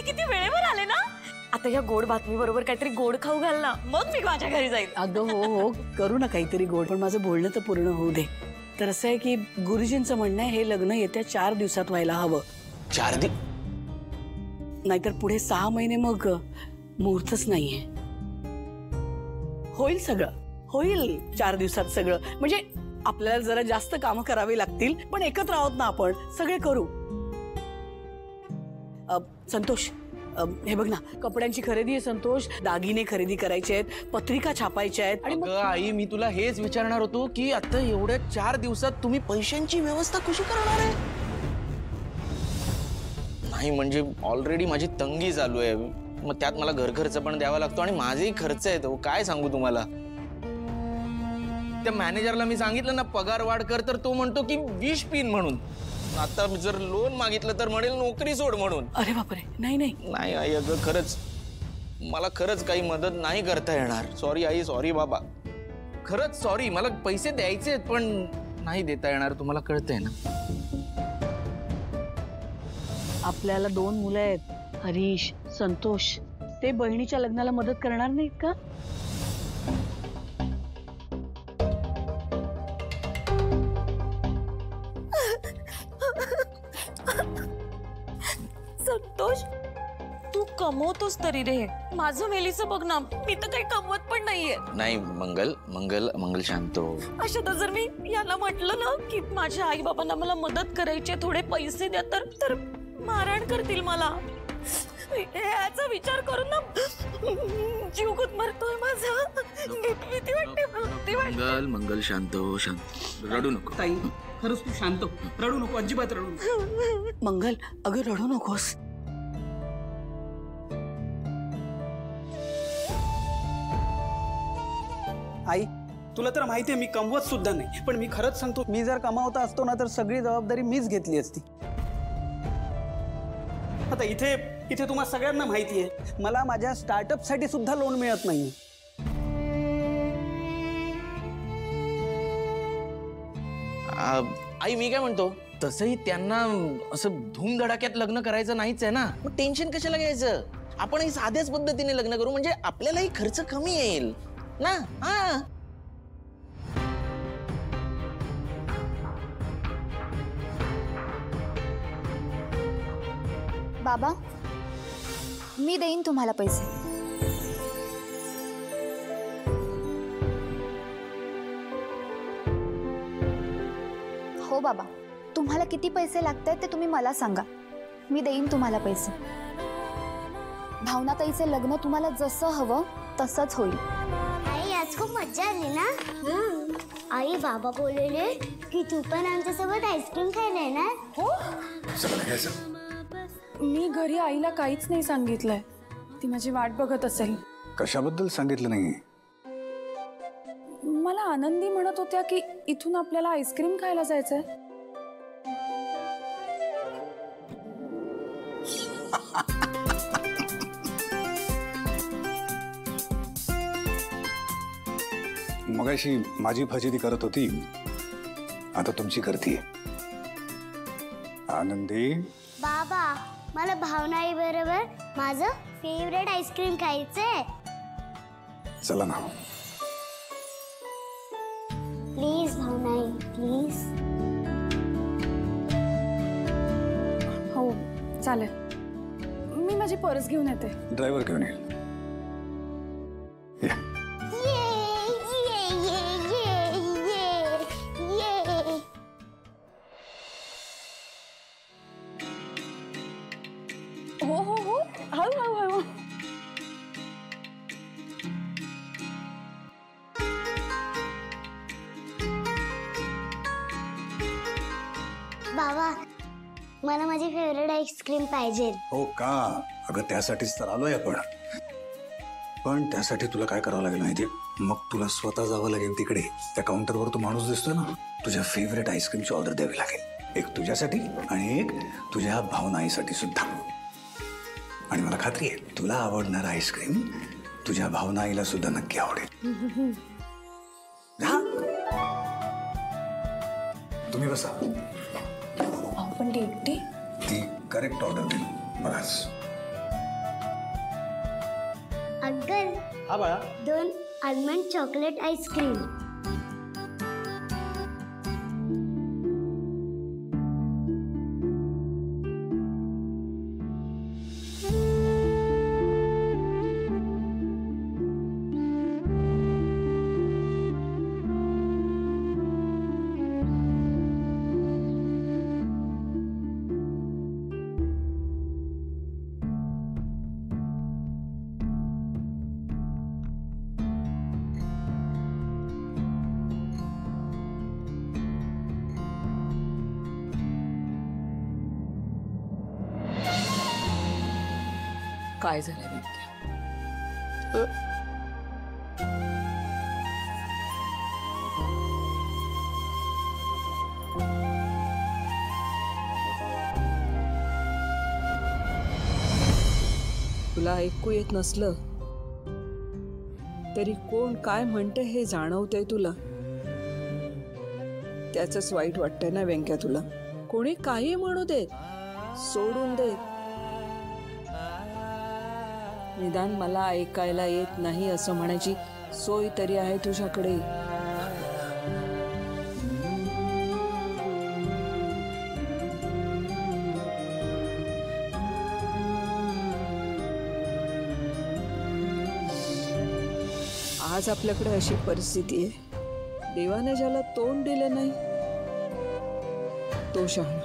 तुम्ही किती वेळेवर आले ना। आता या गोड बातमी बरोबर काहीतरी गोड खाऊ घाल ना, मग मी माझ्या घरी जाईल। अगं हो हो करू ना काहीतरी गोड, पण माझं बोलणं तर पूर्ण होऊ दे। तर असं आहे की गुरुजींचं म्हणणं आहे हे लग्न येत्या 4 दिवसात व्हायला हवं। 4 दिवस? नाहीतर पुढे 6 महिने मग मुहूर्तच नाहीये। होईल सगळं, होईल 4 दिवसात सगळं। म्हणजे आपल्याला जरा जास्त कामं करावी लागतील, पण एकत्र आहोत ना आपण, सगळे करू। संतोष हे बघ ना, कपड्यांची खरेदी आहे संतोष, दागिने खरेदी करायचे आहेत, पत्रिका छापायच्या आहेत। आणि आई मी तुला हेच विचारणार होतो की आता एवढ्या 4 दिवसात तुम्ही पैशांची व्यवस्था कशी करणार आहे? नाही म्हणजे ऑलरेडी माझी तंगी चालू आहे, मग त्यात मला घर खर्च पण द्यावा लागतो आणि माझेही खर्च आहेत। काय सांगू तुम्हाला, त्या मॅनेजरला मी सांगितलं ना पगार वाढ कर, तर तो म्हणतो की विष पिन म्हणून। आता जर लोन मागितलं तर म्हणेल नोकरी सोड म्हणून। अरे बापरे, नाही नाही नाही आई, अगं खरंच मला खरंच काही मदत नाही करता येणार। सॉरी आई, सॉरी बाबा, खरंच सॉरी। मला पैसे द्यायचे आहेत पण नाही देता येणार, तुम्हाला कळतंय ना। आपल्याला 2 मुलं आहेत, हरीश संतोष, ते बहिणीच्या लग्नाला मदत करणार नाहीत का? संतोष तू कमवतोस तरी रे, माझं वेलीचं बघ ना, मी तर काही कमवत पण नाहीये। नाही मंगल मंगल मंगल शांत हो। अशा जर मी याला म्हटलं ना की माझ्या आई बाबांना मला मदत करायची, थोडे पैसे द्या, तर मारहाण करतील मला। याचा विचार करून ना जीव गुदमरतोय माझा, भीती वाटते, भीती वाटते। मंगल मंगल शांत हो, शांत, रडू नको ताई, खरंच तू शांत हो, रडू नको, अजिबात रडू नको। मंगल अगं रडू नकोस। आई तुला तर माहिती आहे मी कमवत सुद्धा नाही, पण मी खरंच सांगतो, मी जर कमावता असतो ना तर सगळी जबाबदारी मीच घेतली असती। आता इथे इथे तुम्हाला सगळ्यांना माहिती आहे मला माझ्या स्टार्टअप साठी सुद्धा लोन मिळत नाही। आई मी काय म्हणतो, तसंही त्यांना असं धूमधडाक्यात लग्न करायचं नाहीच आहे ना, मग टेन्शन कशाला घ्यायचं? आपणही साध्याच पद्धतीने लग्न करू, म्हणजे आपल्यालाही खर्च कमी येईल ना। हा बाबा मी देईन तुम्हाला पैसे। हो बाबा, तुम्हाला किती पैसे लागतात ते तुम्ही मला सांगा, मी देईन तुम्हाला पैसे। भावनाताईचे लग्न तुम्हाला जसं हवं तसंच होईल। आई आज खूप मजा आली ना। आई बाबा बोलले की तू पण आमच्यासोबत आईस्क्रीम खायला येणार। हो, मी घरी आईला काहीच नाही सांगितलंय, ती माझी वाट बघत असेल। कशाबद्दल सांगितलं नाही? मला आनंदी म्हणत होत्या की इथून आपल्याला आईस्क्रीम खायला जायचंय। मगाशी माझी फजिती करत होती, आता तुमची करतीये। आनंदी बाबा मला भावनाई बरोबर माझं फेवरेट आईस्क्रीम खायचंय। चला ना प्लीज भावनाई, प्लीज। हो चालेल, मी माझी पर्स घेऊन येते। ड्रायव्हर घेऊन येईल। हो हो हो, हळू हळू हळू। बाबा मला माझी फेवरेट आईस्क्रीम पाहिजे। हो का? अगं त्यासाठीच तर आलोय आपण, पण त्यासाठी तुला काय करावं लागेल माहितीये? मग तुला स्वतः जावं लागेल तिकडे, त्या काउंटरवर तो माणूस दिसतोय ना, तुझ्या फेवरेट आईस्क्रीमची ऑर्डर द्यावी लागेल, एक तुझ्यासाठी आणि एक तुझ्या भावनाईसाठी सुद्धा। आणि मला खात्री आहे तुला आवडणार आईस्क्रीम तुझ्या भावनाईला सुद्धा नक्की आवडेल। तुम्ही बसा। आपण एकटी ती करेक्ट ऑर्डर दिली बघाच। हा बाळा. 2 आल्मंड चॉकलेट आईस्क्रीम. काय झालं व्यंक्या? तुला ऐकू येत नसलं तरी कोण काय म्हणते हे जाणवतंय तुला. त्याचंच वाईट वाटतंय ना व्यंक्या तुला. कोणी काही म्हणू देत, सोडून देत, निदान मला ऐकायला येत नाही असं म्हणायची सोय तरी आहे तुझ्याकडे. आज आपल्याकडे अशी परिस्थिती आहे, देवाने ज्याला तोंड दिलं नाही तो शहाणा.